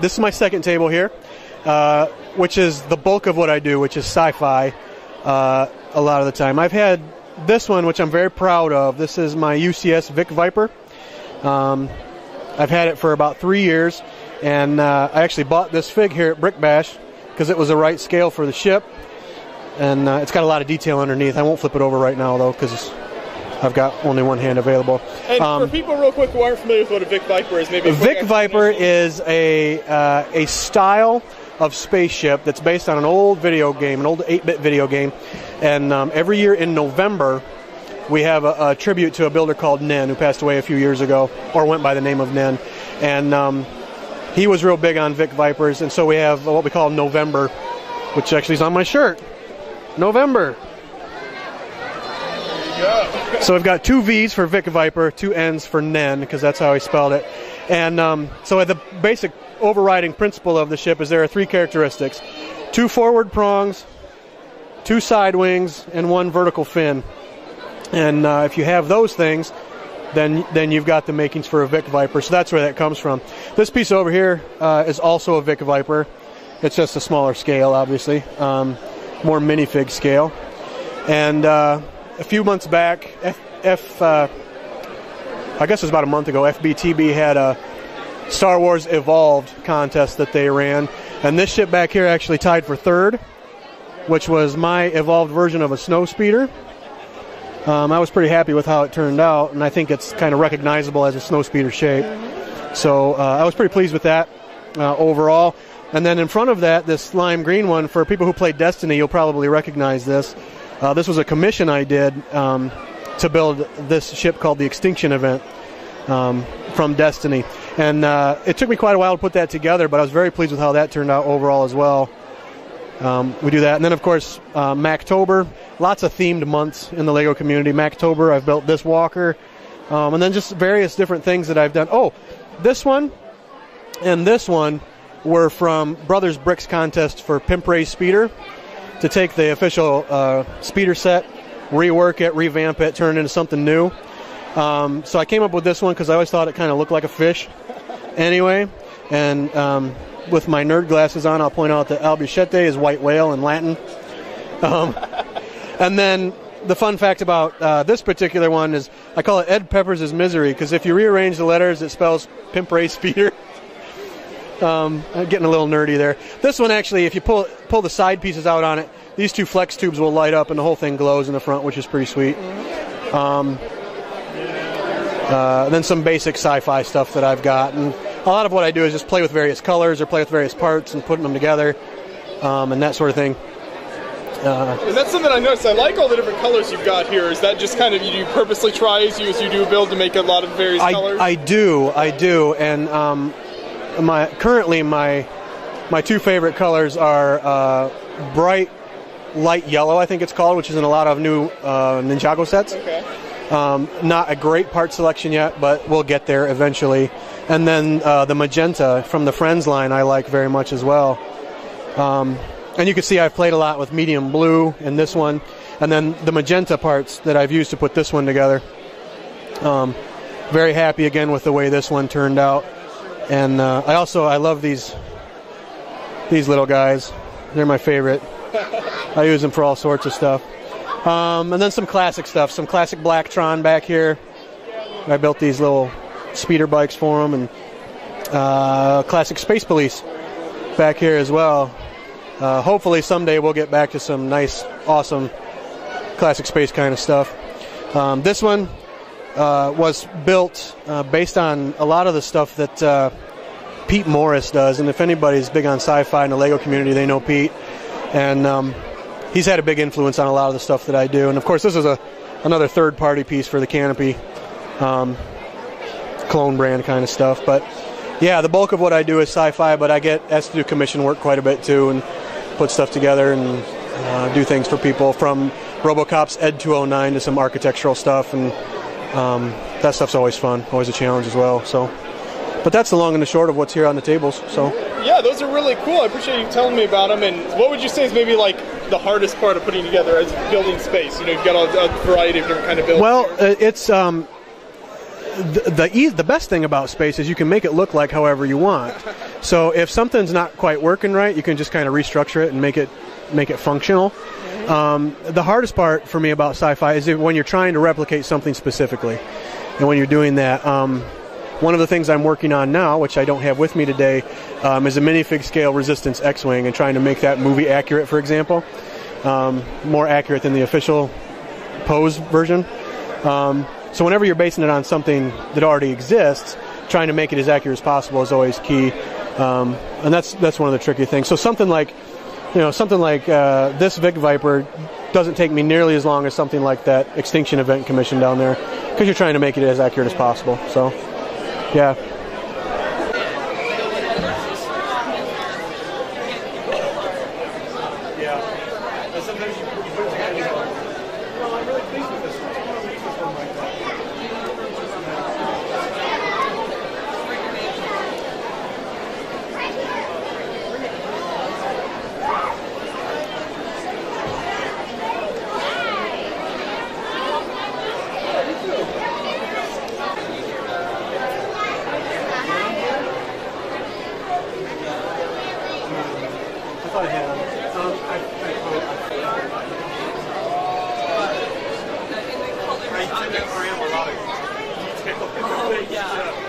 this is my second table here, which is the bulk of what I do, which is sci-fi a lot of the time. I've had this one, which I'm very proud of. This is my UCS Vic Viper. I've had it for about 3 years, and I actually bought this fig here at Brick Bash because it was the right scale for the ship, and it's got a lot of detail underneath. I won't flip it over right now, though, because I've got only one hand available. And for people real quick who aren't familiar with what a Vic Viper is, maybe a Vic Viper is a style of spaceship that's based on an old video game, an old 8-bit video game, and every year in November we have a tribute to a builder called Nen, who passed away a few years ago, or went by the name of Nen, and he was real big on Vic Vipers, and so we have what we call November, which actually is on my shirt. November. Yeah. So I've got 2 V's for Vic Viper, 2 N's for Nen, because that's how he spelled it. And so the basic overriding principle of the ship is there are 3 characteristics: 2 forward prongs, 2 side wings, and 1 vertical fin. And if you have those things, then you've got the makings for a Vic Viper. So that's where that comes from. This piece over here is also a Vic Viper. It's just a smaller scale, obviously, more minifig scale. And a few months back, I guess it was about a month ago, FBTB had a Star Wars Evolved contest that they ran, and this ship back here actually tied for 3rd, which was my evolved version of a snow speeder. I was pretty happy with how it turned out, and I think it's kind of recognizable as a snow speeder shape. So I was pretty pleased with that overall. And then in front of that, this lime green one, for people who played Destiny, you'll probably recognize this. This was a commission I did to build this ship called the Extinction Event from Destiny. And it took me quite a while to put that together, but I was very pleased with how that turned out overall as well. We do that. And then, of course, Mactober. Lots of themed months in the LEGO community. Mactober, I've built this walker. And then just various different things that I've done. Oh, this one and this one were from Brothers Bricks contest for Pimp Ray Speeder, to take the official speeder set, rework it, revamp it, turn it into something new. So I came up with this one because I always thought it kind of looked like a fish anyway. And with my nerd glasses on, I'll point out that albichete is white whale in Latin. And then the fun fact about this particular one is I call it Ed Peppers' Misery, because if you rearrange the letters, it spells Pimp Ray Speeder. I'm getting a little nerdy there. This one, actually, if you pull the side pieces out on it, these 2 flex tubes will light up and the whole thing glows in the front, which is pretty sweet. Then some basic sci-fi stuff that I've got. And a lot of what I do is just play with various colors or play with various parts and putting them together and that sort of thing. And that's something I noticed. I like all the different colors you've got here. Is that just kind of you purposely try as you do build to make a lot of various colors? I do. And currently my 2 favorite colors are bright light yellow, I think it's called, which is in a lot of new Ninjago sets. Okay. Not a great part selection yet, but we'll get there eventually. And then the magenta from the Friends line I like very much as well. And you can see I've played a lot with medium blue in this one, and then the magenta parts that I've used to put this one together. Very happy again with the way this one turned out. And I love these little guys. They're my favorite. I use them for all sorts of stuff. And then some classic stuff, some classic Blacktron back here. I built these little speeder bikes for them, and classic Space Police back here as well. Hopefully someday we'll get back to some nice, awesome classic space kind of stuff. This one was built based on a lot of the stuff that Pete Morris does, and if anybody's big on sci-fi in the LEGO community, they know Pete. And he's had a big influence on a lot of the stuff that I do. And of course, this is another third-party piece for the Canopy clone brand kind of stuff. But yeah, the bulk of what I do is sci-fi, but I get asked to do commission work quite a bit too, and put stuff together and do things for people, from RoboCop's Ed 209 to some architectural stuff, and that stuff's always fun, always a challenge as well. So, but that's the long and the short of what's here on the tables. So yeah, those are really cool. I appreciate you telling me about them. And what would you say is maybe like the hardest part of putting together as building space? You know, you've got a variety of different kind of buildings. Well, it's the best thing about space is you can make it look like however you want. So if something's not quite working right, you can just kind of restructure it and make it functional. The hardest part for me about sci-fi is when you're trying to replicate something specifically, and when you're doing that. One of the things I'm working on now, which I don't have with me today, is a minifig scale resistance X-wing, and trying to make that movie accurate, for example, more accurate than the official pose version. So whenever you're basing it on something that already exists, trying to make it as accurate as possible is always key, and that's one of the tricky things. So something like this Vic Viper doesn't take me nearly as long as something like that Extinction Event commission down there, because you're trying to make it as accurate as possible. So, yeah. Oh, yeah.